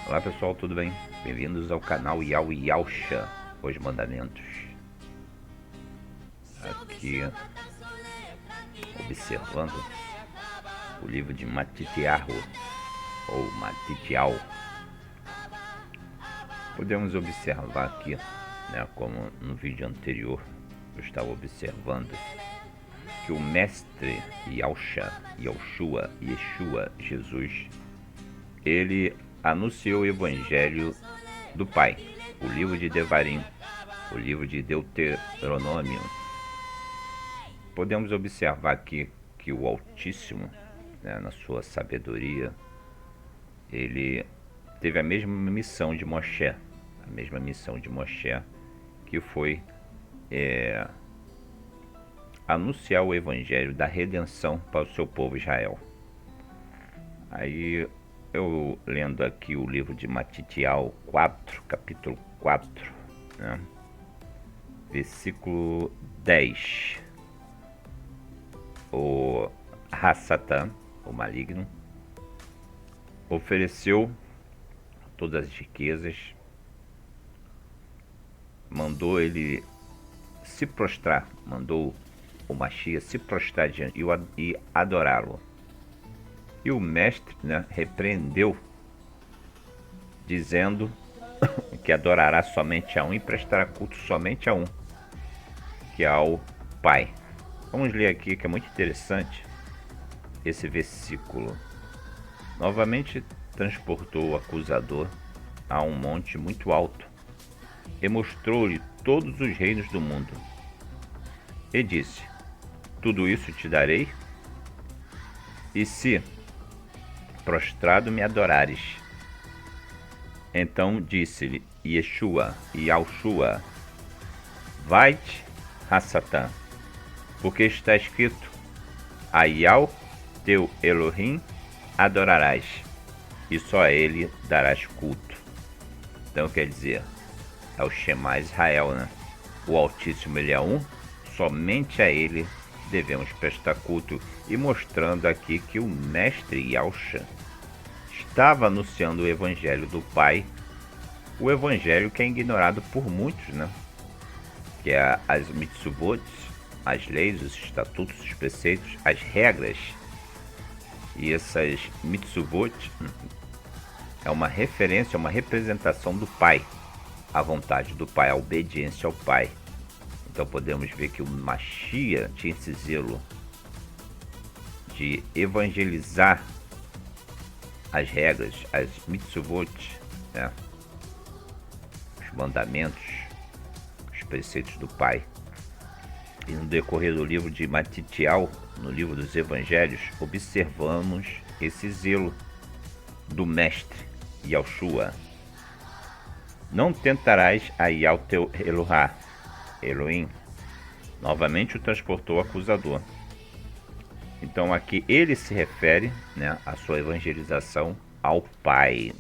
Olá pessoal, tudo bem? Bem-vindos ao canal Yau Yausha, os mandamentos. Aqui, observando o livro de Matityahu, ou Matityahu. Podemos observar aqui, como no vídeo anterior eu estava observando, que o mestre Yausha, Yeshua, Jesus, ele anunciou o Evangelho do Pai, o livro de Devarim, o livro de Deuteronômio. Podemos observar aqui que o Altíssimo, na sua sabedoria, ele teve a mesma missão de Moshe, que foi anunciar o Evangelho da redenção para o seu povo Israel. Aí eu lendo aqui o livro de Matityahu 4, capítulo 4, versículo 10. O Hassatan, o maligno, ofereceu todas as riquezas, mandou ele se prostrar, mandou o Mashiach se prostrar diante e adorá-lo. E o mestre repreendeu, dizendo que adorará somente a um e prestará culto somente a um, que é ao Pai. Vamos ler aqui, que é muito interessante esse versículo. Novamente transportou o acusador a um monte muito alto e mostrou-lhe todos os reinos do mundo. E disse: tudo isso te darei, e se prostrado me adorares. Então disse-lhe Yeshua, vai-te, Hassatan, porque está escrito: a Yahweh teu Elohim adorarás, e só a ele darás culto. Então quer dizer, é o Shema Israel, O Altíssimo, ele é um, somente a ele devemos prestar culto. E mostrando aqui que o mestre Yausha estava anunciando o Evangelho do Pai, o Evangelho que é ignorado por muitos, que é as mitzvot, as leis, os estatutos, os preceitos, as regras. E essas mitzvot é uma referência, uma representação do Pai, a vontade do Pai, a obediência ao Pai. Então podemos ver que o Mashiach tinha esse zelo de evangelizar as regras, as mitzvot, os mandamentos, os preceitos do Pai. E no decorrer do livro de Matityahu, no livro dos Evangelhos, observamos esse zelo do mestre Yeshua. Não tentarás a Yahweh teu Elohim. Novamente o transportou o acusador. Então aqui ele se refere, à sua evangelização ao Pai,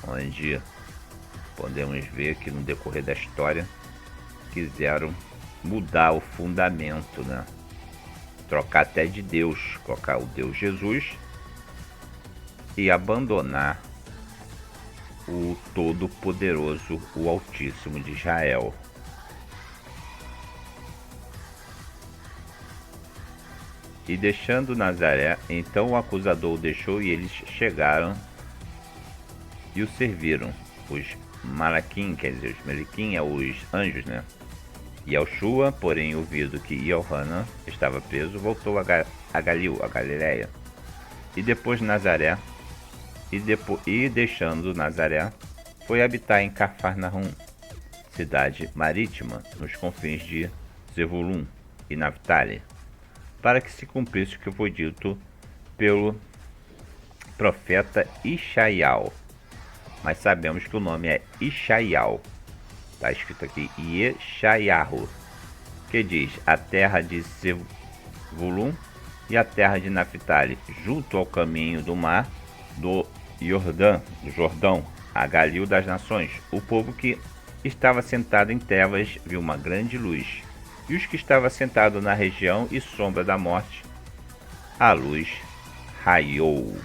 onde podemos ver que no decorrer da história quiseram mudar o fundamento, trocar até de Deus, colocar o Deus Jesus e abandonar o Todo-Poderoso, o Altíssimo de Israel. E deixando Nazaré, então o acusador o deixou e eles chegaram e o serviram. Os Malaquim, quer dizer, os Meliquim, os anjos, E Yeshua, porém, ouvido que Yohanan estava preso, voltou a Galiléia. E depois Nazaré, e deixando Nazaré, foi habitar em Cafarnaum, cidade marítima, nos confins de Zebulun e Naftali, para que se cumprisse o que foi dito pelo profeta Ishaial. Mas sabemos que o nome é Ishaial. Está escrito aqui Yeshayahu, que diz: a terra de Zebulun e a terra de Naftali, junto ao caminho do mar do Jordão, a Galil das nações. O povo que estava sentado em trevas viu uma grande luz, e os que estavam sentados na região e sombra da morte, a luz raiou.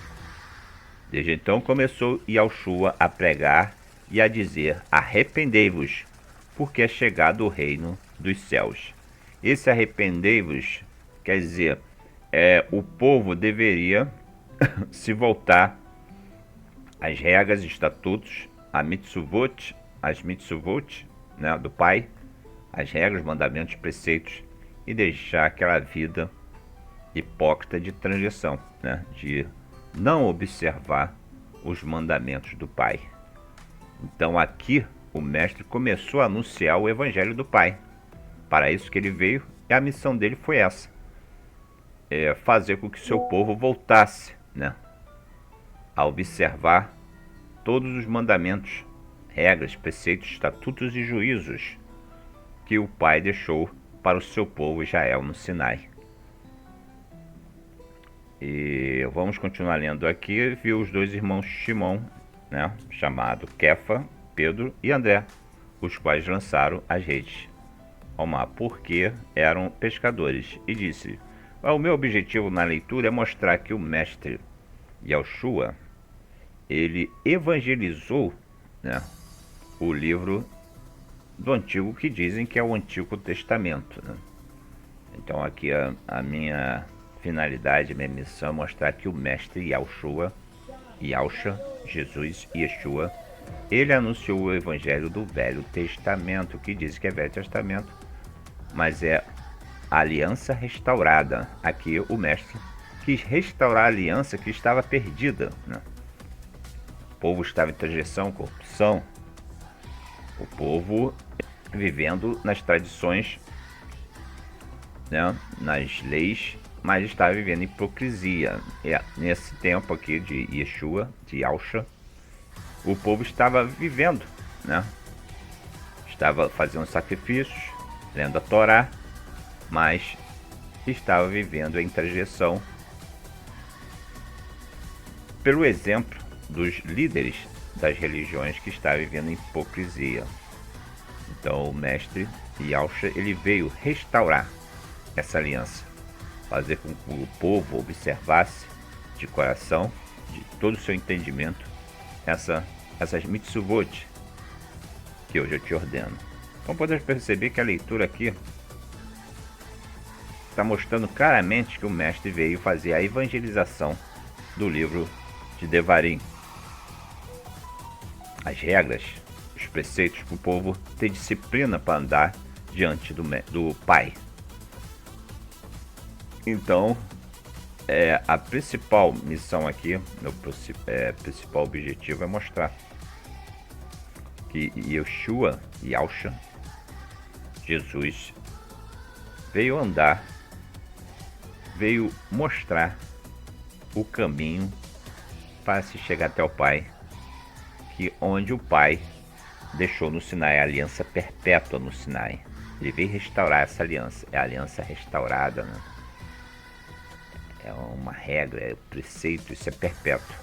Desde então começou Yahushua a pregar e a dizer: arrependei-vos, porque é chegado o reino dos céus. Esse arrependei-vos quer dizer, o povo deveria se voltar às regras e estatutos, as mitzvot, né, do Pai, as regras, mandamentos, preceitos, e deixar aquela vida hipócrita de transgressão, né, de não observar os mandamentos do Pai. Então aqui o mestre começou a anunciar o evangelho do Pai. Para isso que ele veio, e a missão dele foi essa: fazer com que seu povo voltasse, né, a observar todos os mandamentos, regras, preceitos, estatutos e juízos que o Pai deixou para o seu povo Israel no Sinai. E vamos continuar lendo aqui. Viu os dois irmãos Shimon, né, chamado Kefa, Pedro e André, os quais lançaram as redes ao mar, porque eram pescadores, e disse: o meu objetivo na leitura é mostrar que o mestre Yahushua, ele evangelizou, né, o livro do Antigo, que dizem que é o Antigo Testamento, né? Então aqui a minha finalidade, minha missão é mostrar que o mestre Yahushua, Jesus, Yeshua, ele anunciou o evangelho do Velho Testamento, que diz que é Velho Testamento, mas é a aliança restaurada. Aqui o mestre quis restaurar a aliança que estava perdida, né? O povo estava em transgressão, corrupção, o povo vivendo nas tradições, né, nas leis, mas estava vivendo em hipocrisia. Nesse tempo aqui de Yeshua, de Yahushua, o povo estava vivendo, né, estava fazendo sacrifícios, lendo a Torá, mas estava vivendo em transgressão pelo exemplo dos líderes das religiões que estavam vivendo em hipocrisia. Então o mestre Yahushua, ele veio restaurar essa aliança, fazer com que o povo observasse de coração, de todo o seu entendimento, essas mitzvot que hoje eu te ordeno. Então podemos perceber que a leitura aqui está mostrando claramente que o mestre veio fazer a evangelização do livro de Devarim. As regras, os preceitos para o povo ter disciplina para andar diante do Pai. Então, a principal missão aqui, meu principal objetivo é mostrar que Yahushua, Jesus, veio andar, veio mostrar o caminho para se chegar até o Pai, que onde o Pai deixou no Sinai a aliança perpétua no Sinai. Ele veio restaurar essa aliança, é a aliança restaurada, né? É uma regra, é um preceito, isso é perpétuo.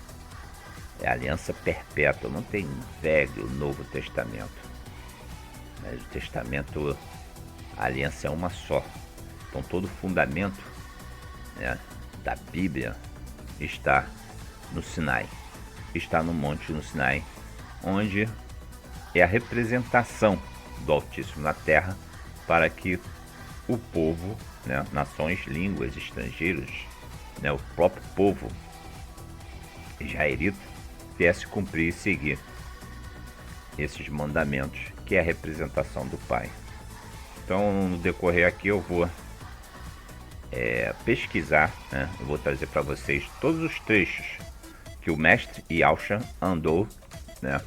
É a aliança perpétua, não tem Velho, Novo Testamento. Mas o Testamento, a aliança é uma só. Então todo o fundamento, né, da Bíblia está no Sinai. Está no monte no Sinai, onde é a representação do Altíssimo na Terra, para que o povo, né, nações, línguas, estrangeiros, né, o próprio povo israelita viesse cumprir e seguir esses mandamentos, que é a representação do Pai. Então, no decorrer aqui, eu vou pesquisar, né, eu vou trazer para vocês todos os trechos que o mestre Yahushua andou, né,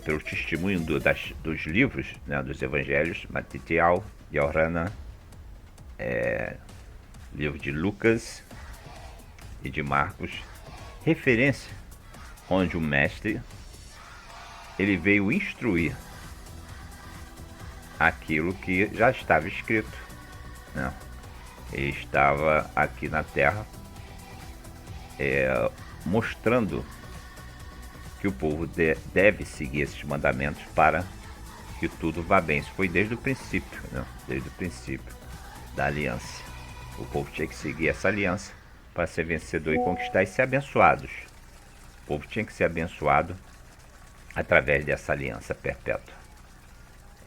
pelo testemunho dos livros, né, dos evangelhos, Matitial, Yohana, livro de Lucas e de Marcos, referência onde o mestre ele veio instruir aquilo que já estava escrito, né? Ele estava aqui na Terra mostrando que o povo deve seguir esses mandamentos para que tudo vá bem. Isso foi desde o princípio, né? Desde o princípio da aliança. O povo tinha que seguir essa aliança para ser vencedor e conquistar e ser abençoados. povo tinha que ser abençoado através dessa aliança perpétua.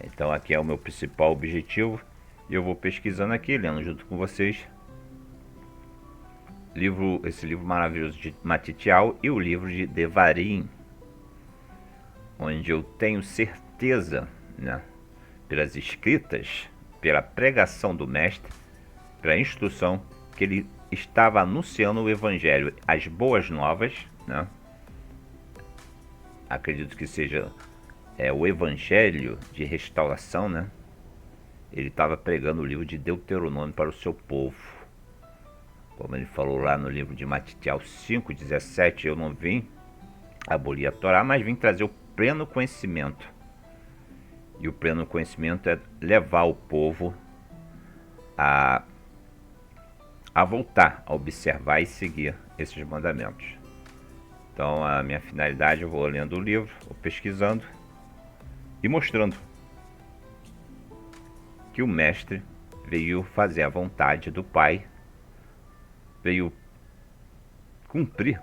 Então aqui é o meu principal objetivo. E eu vou pesquisando aqui, lendo junto com vocês esse livro maravilhoso de Matitial e o livro de Devarim, onde eu tenho certeza, né, pelas escritas, pela pregação do mestre, pela instrução, que ele estava anunciando o evangelho, as boas novas, né? Acredito que seja o evangelho de restauração, né? Ele estava pregando o livro de Deuteronômio para o seu povo. Como ele falou lá no livro de Matitial 5,17, eu não vim abolir a Torá, mas vim trazer o pleno conhecimento. E o pleno conhecimento é levar o povo a voltar a observar e seguir esses mandamentos. Então a minha finalidade, eu vou lendo o livro, vou pesquisando e mostrando que o mestre veio fazer a vontade do Pai, veio cumprir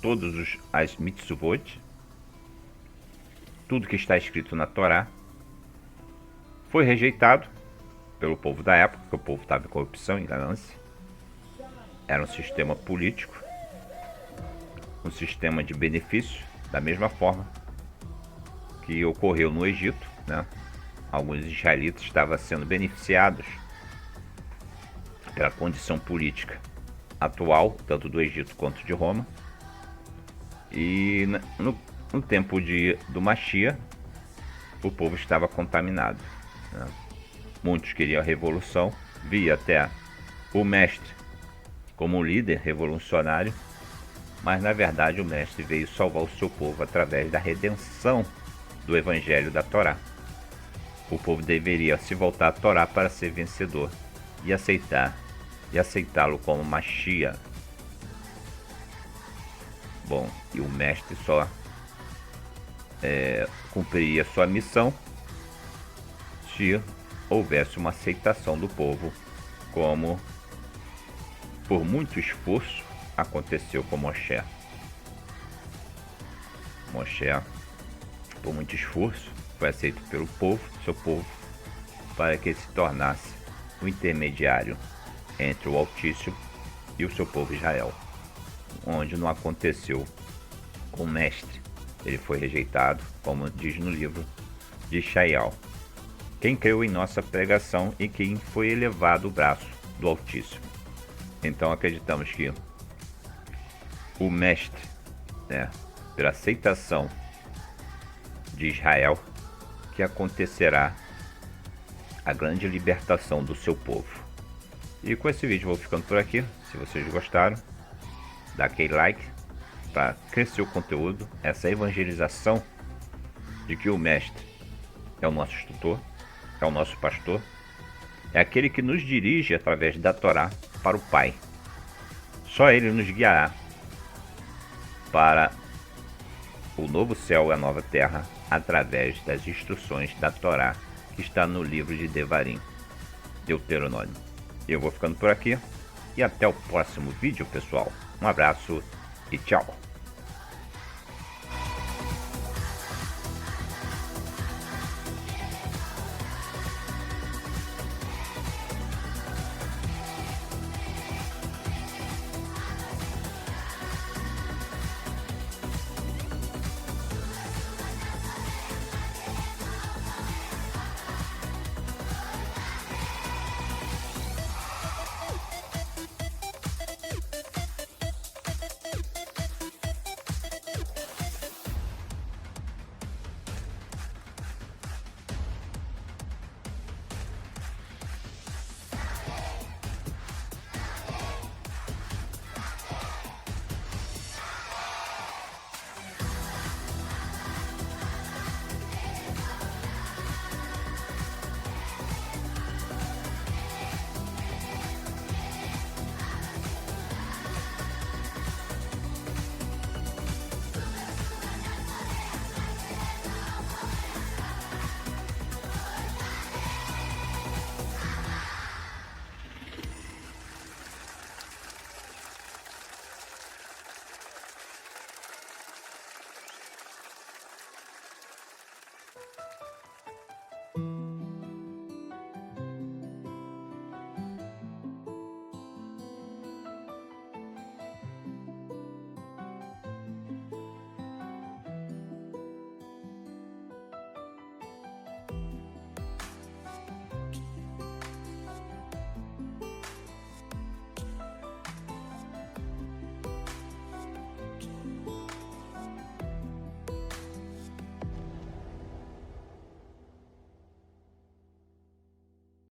todos as mitzvot, tudo que está escrito na Torá. Foi rejeitado pelo povo da época, porque o povo estava em corrupção e ganância. Era um sistema político, um sistema de benefício, da mesma forma que ocorreu no Egito, né? Alguns israelitas estavam sendo beneficiados pela condição política atual, tanto do Egito quanto de Roma. E no tempo do Mashiach, o povo estava contaminado, né? Muitos queriam a revolução, via até o mestre como um líder revolucionário, mas na verdade o mestre veio salvar o seu povo através da redenção do evangelho da Torá. O povo deveria se voltar à Torá para ser vencedor e aceitá-lo como Mashiach. Bom, e o mestre só cumpriria sua missão se houvesse uma aceitação do povo, como por muito esforço aconteceu com Moshe. Moshe, por muito esforço, foi aceito pelo povo, seu povo, para que ele se tornasse o intermediário entre o Altíssimo e o seu povo Israel, onde não aconteceu com o mestre. Ele foi rejeitado, como diz no livro de Yeshayahu. Quem creu em nossa pregação e quem foi elevado o braço do Altíssimo. Então acreditamos que o mestre, né, pela aceitação de Israel, que acontecerá a grande libertação do seu povo. E com esse vídeo eu vou ficando por aqui. Se vocês gostaram, dá aquele like para crescer o conteúdo, essa evangelização de que o mestre é o nosso instrutor, é o nosso pastor, é aquele que nos dirige através da Torá para o Pai. Só ele nos guiará para o novo céu e a nova terra através das instruções da Torá que está no livro de Devarim, Deuteronômio. Eu vou ficando por aqui e até o próximo vídeo, pessoal. Um abraço e tchau!